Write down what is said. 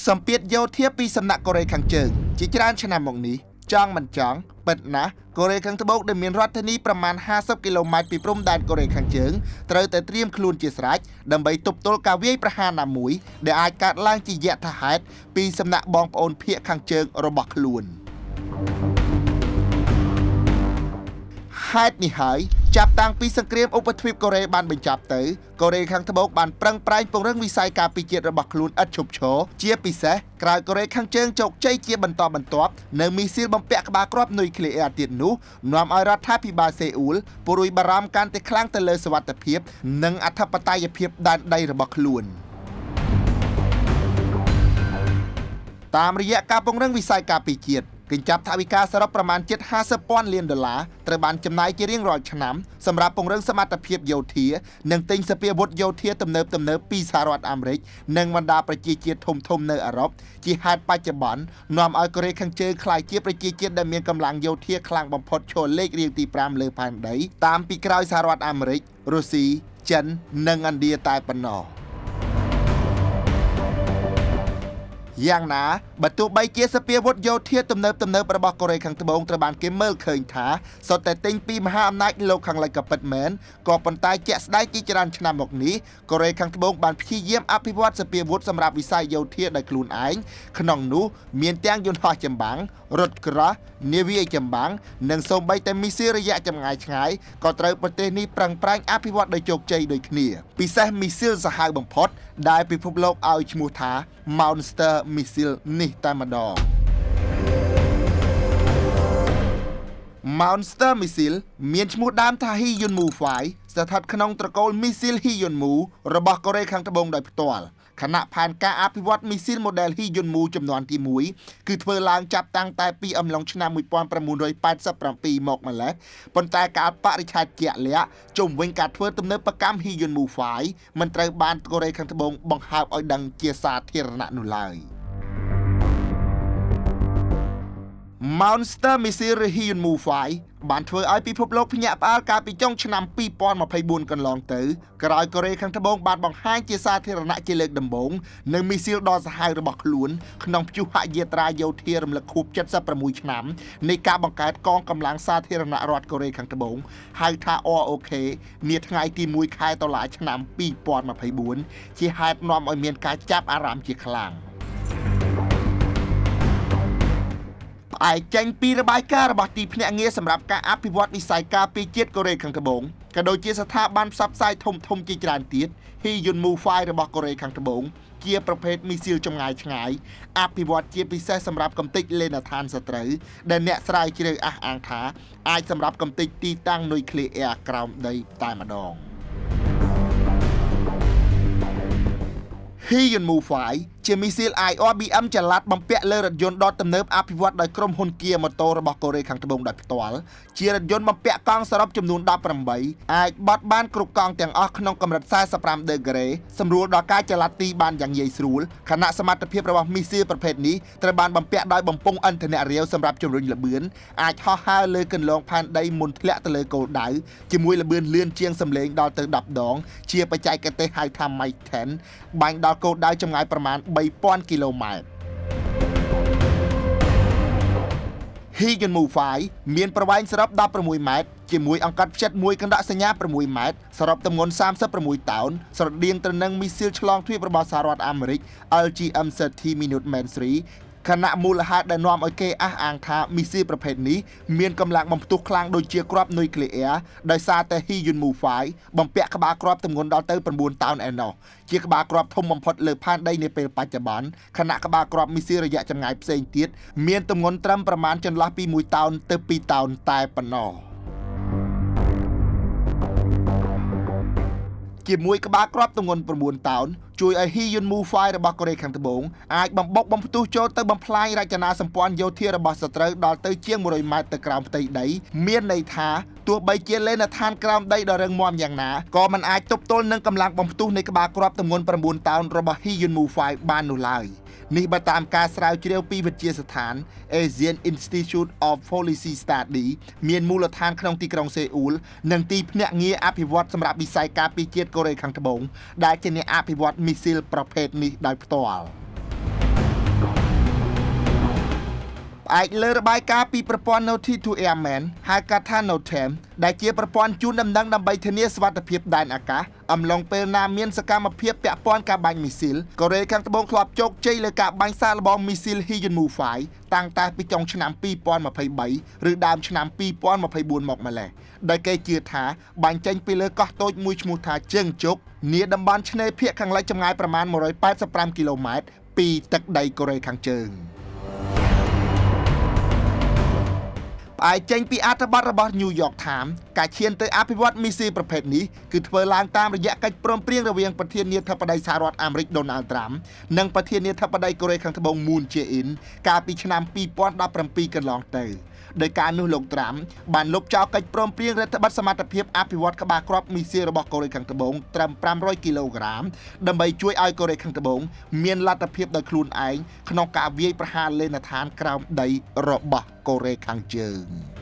សម្ពាធយោធាពីសំណាក់កូរ៉េខាងជើងជាច្រើនឆ្នាំមកនេះចង់មិនចង់ពិតណាស់កូរ៉េខាងត្បូងដែលមានរដ្ឋធានីប្រមាណ50គីឡូម៉ែត្រពីព្រំដែនកូរ៉េខាងជើងត្រូវតែត្រៀមខ្លួនជាស្រេចដើម្បីទប់ទល់ការវាយប្រហារណាមួយដែលអាចកើតឡើងជាយថាហេតុពីសំណាក់បងប្អូនភាគខាងជើងរបស់ខ្លួនហេតុនេះហើយចាប់តាំងពីសង្គ្រាមឧបទ្វីបកូរ៉េបានបញ្ចប់ទៅកូរ៉េខាងត្បូងបានប្រឹងប្រែងពង្រឹងវិស័យការពារជាតិរបស់ខ្លួនឥតឈប់ឈរជាពិសេសក្រោយកូរ៉េខាងជើងជោគជ័យជាបន្តបន្ទាប់នៅមីស៊ីលបំពាក់ក្បាលគ្រាប់នុយក្លេអ៊ែរទៀតនោះនាំឲ្យរដ្ឋាភិបាលសេអ៊ូលព្រួយបារម្ភកាន់តែខ្លាំងទៅលើសុវត្ថិភាពនិងអធិបតេយ្យភាពដែនដីរបស់ខ្លួនតាមរយៈការពង្រឹងវិស័យការពារជាតិកញ្ចប់ថវិកាសរុបប្រមាណជិត50,000 លានដុល្លារត្រូវបានចំណាយជារៀងរាល់ឆ្នាំសម្រាប់ពង្រឹងសមត្ថភាពយោធានិងទិញសព្វាវុធយោធាទំនើបៗពីសហរដ្ឋអាមេរិកនិងបណ្ដាប្រជាជាតិធំៗនៅអឺរ៉ុបជាហេតុបច្ចុប្បន្ននាំឲ្យកូរ៉េខាងជើងក្លាយជាប្រជាជាតិដែលមានកម្លាំងយោធាខ្លាំងបំផុតឈរលេខរៀងទី5លើផែនដីតាមពីក្រោយសហរដ្ឋអាមេរិករុស្ស៊ីចិននិងឥណ្ឌាតែប៉ុណ្ណោះយ៉ាងណាបើទោះបីជាសព្វាវុធយោធាទំនើបរបស់កូរ៉េខាងត្បូងត្រូវបានគេមើលឃើញថាសុទ្ធតែទិញពីមហាអំណាចលោកខាងលិចក៏ពិតមែនក៏ប៉ុន្តែជាក់ស្ដែងជាច្រើនឆ្នាំមកនេះកូរ៉េខាងត្បូងបានព្យាយាមអភិវឌ្ឍសព្វាវុធសម្រាប់វិស័យយោធាដោយខ្លួនឯងក្នុងនោះមានទាំងយន្តហោះចម្បាំងរថក្រោះនាវាចម្បាំងនិងសូម្បីតែមីស៊ីលរយៈចម្ងាយឆ្ងាយក៏ត្រូវប្រទេសនេះប្រឹងប្រែងអភិវឌ្ឍដោយជោគជ័យដូចគ្នាពិសេសមីស៊ីលសាហាវបំផុតដែលពិភពលោកឲ្យឈ្មោះថា Monster Missile នេះតែម្ដង Monster Missile មានឈ្មោះដើមថា Hyunmoo-5 ស្ថិតក្នុងត្រកូលមីស៊ីល Hyunmoo របស់កូរ៉េខាងត្បូងដោយផ្ទាល់ខណៈផែនការអភិវឌ្ឍមីស៊ីល model Hyunmoo ចំនួនទី1គឺធ្វើឡើងចាប់តាំងតែពីអំឡុងឆ្នាំ1987មកម្លេះប៉ុន្តែការបរិច្ឆេទជាក់លាក់ជុំវិញការធ្វើទំនើបកម្ម Hyunmoo-5 មិនត្រូវបានកូរ៉េខាងត្បូងបង្ហើបឲ្យដឹងជាសាធារណៈនោះឡើយMonster Missile Hyunmoo-5 បានធ្វើឲ្យពិភពលោកភ្ញាក់ផ្អើលកាលពីចុងឆ្នាំ2024កន្លងទៅក្រោយកូរ៉េខាងត្បូងបានបង្ហាញជាសាធារណៈជាលើកដំបូងនៅមីស៊ីលដ៏សាហាវរបស់ខ្លួនក្នុងព្យុហយាត្រាយោធារំលឹកខួប76ឆ្នាំនៃការបង្កើតកងកម្លាំងសាធារណរដ្ឋកូរ៉េខាងត្បូងហៅថា ROK នាថ្ងៃទី1ខែតុលាឆ្នាំ2024ជាហេតុនាំឲ្យមានការចាប់អារម្មណ៍ជាខ្លាំងឯចេញពីរបាយការណ៍របស់ទីភ្នាក់ងារសម្រាប់ការអភិវឌ្ឍវិស័យការពារជាតិកូរ៉េខាងត្បូងក៏ដូចជាស្ថាប័នផ្សព្វផ្សាយធំៗជាច្រើនទៀត Hyunmoo-5 របស់កូរ៉េខាងត្បូងជាប្រភេទមីស៊ីលចម្ងាយឆ្ងាយអភិវឌ្ឍជាពិសេសសម្រាប់កំទេចលេនដ្ឋានសត្រូវដែលអ្នកស្រាវជ្រាវអះអាងថាអាចសម្រាប់កំទេចទីតាំងនុយក្លេអ៊ែរក្រោមដីតែម្ដងHyunmoo-5 ជាមីស៊ីល IRBM ចល័តបំពាក់លើរថយន្តដ៏ទំនើបអភិវឌ្ឍដោយក្រុមហ៊ុន Kia Motor របស់កូរ៉េខាងត្បូងដោយផ្ទាល់ជារថយន្តបំពាក់កង់សរុបចំនួន18អាចបត់បានគ្រប់កង់ទាំងអស់ក្នុងកម្រិត45ដឺក្រេសម្រួលដល់ការចល័តទីបានយ៉ាងងាយស្រួលខណៈសមត្ថភាពរបស់មីស៊ីលប្រភេទនេះត្រូវបានបំពាក់ដោយបំពង់ឥន្ធនៈរាវសម្រាប់ជំរុញល្បឿនអាចហោះហើរលើគន្លងផែនដីមុនធ្លាក់ទៅលើគោលដៅជាមួយល្បឿនលឿនជាងសម្លេងដល់ទៅ10ដងជាបច្ចេកទេសហៅថា Mach 10 បាញ់ដល់គោលដៅចម្ងាយប្រមាណ3,000 គីឡូម៉ែត្រ Hyunmoo-5 មានប្រវែងសរុប16ម៉ែត្រជាមួយអង្កត់ផ្ចិតមួយកណ្ដាក់សញ្ញា6ម៉ែត្រសរុបទម្ងន់36តោនស្រដៀងទៅនឹងមីស៊ីលឆ្លងទ្វីបរបស់សហរដ្ឋអាមេរិក LGM-30 Minuteman IIIខណៈមូលហេតុដែលនាំឲ្យគេអះអាងថាមីស៊ីលប្រភេទនេះមានកម្លាំងបំផ្ទុះខ្លាំងដូចជាគ្រាប់នុយក្លេអ៊ែរដោយសារតែ Hyunmoo-5 បំពាក់ក្បាលគ្រាប់ទម្ងន់ដល់ទៅ9តោនឯណោះជាក្បាលគ្រាប់ធំបំផុតលើផែនដីនាពេលបច្ចុប្បន្នខណៈក្បាលគ្រាប់មីស៊ីលរយៈចម្ងាយផ្សេងទៀតមានទម្ងន់ត្រឹមប្រមាណចន្លោះពី1តោនទៅ2តោនតែប៉ុណ្ណោះជាមួយក្បាលគ្រាប់ទម្ងន់9តោនជួយឲ្យ Hyunmoo-5 របស់កូរ៉េខាងត្បូងអាចបំបុកបំផ្ទុះចូលទៅបំផ្លាញរចនាសម្ព័ន្ធយោធារបស់សត្រូវដល់ទៅជាង100ម៉ែត្រទៅក្រោមផ្ទៃដីមានន័យថាទោះបីជាលេនដ្ឋានក្រោមដីដ៏រឹងមាំយ៉ាងណាក៏មិនអាចទប់ទល់នឹងកម្លាំងបំផ្ទុះនៃក្បាលគ្រាប់ទម្ងន់9តោនរបស់ Hyunmoo-5 បាននោះឡើយនេះបើតាមការស្រាវជ្រាវពីវិទ្យាស្ថាន Asian Institute of Policy Study មានមូលដ្ឋានក្នុងទីក្រុងសេអ៊ូលនិងទីភ្នាក់ងារអភិវឌ្ឍសម្រាប់វិស័យការពារជាតិកូរ៉េខាងត្បូងដែលជាអ្នកអភិវឌ្ឍមីស៊ីលប្រភេទនេះដោយផ្ទាល់ ផ្អែកលើរបាយការណ៍ពីប្រព័ន្ធ Notice to Airmen ហៅកាត់ថា NOTAM ដែលជាប្រព័ន្ធជូនដំណឹងដើម្បីធានាសុវត្ថិភាពដែនអាកាសអំឡុងពេលណាមានសកម្មភាពពាក់ព័ន្ធការបាញ់មីស៊ីលកូរ៉េខាងត្បូងធ្លាប់ជោគជ័យលើការបាញ់សាកល្បងមីស៊ីល Hyunwoo-5 តាំងតែពីចុងឆ្នាំ2023ឬដើមឆ្នាំ2024មកម្ល៉េះដែលគេជឿថាបាញ់ចេញពីលើកោះតូចមួយឈ្មោះថាជើងជុកនាតំបន់ឆ្នេរភាគខាងលិចចម្ងាយប្រមាណ185គីឡូម៉ែត្រពីទឹកដីកូរ៉េខាងជើងផ្អែកចេញពីអត្ថបទរបស់ New York Times ការឈានទៅអភិវឌ្ឍមីស៊ីលប្រភេទនេះគឺធ្វើឡើងតាមរយៈកិច្ចព្រមព្រៀងរវាងប្រធានាធិបតីសហរដ្ឋអាមេរិក Donald Trump និងប្រធានាធិបតីកូរ៉េខាងត្បូង Moon Jae-in កាលពីឆ្នាំ2017កន្លងទៅដោយការនោះលោកត្រាំបានលុបចោលកិច្ចព្រមព្រៀងរដ្ឋបတ်សមត្ថភាពអភិវឌ្ឍក្បាលគ្រាប់មីស៊ីលរបស់កូរ៉េខាងត្បូងត្រឹម500គីឡូក្រាមដើម្បីជួយឲ្យកូរ៉េខាងត្បូងមានលទ្ធភាពដោយខ្លួនឯងក្នុងការវាយប្រហារលេនដ្ឋានក្រោមដីរបស់កូរ៉េខាងជើង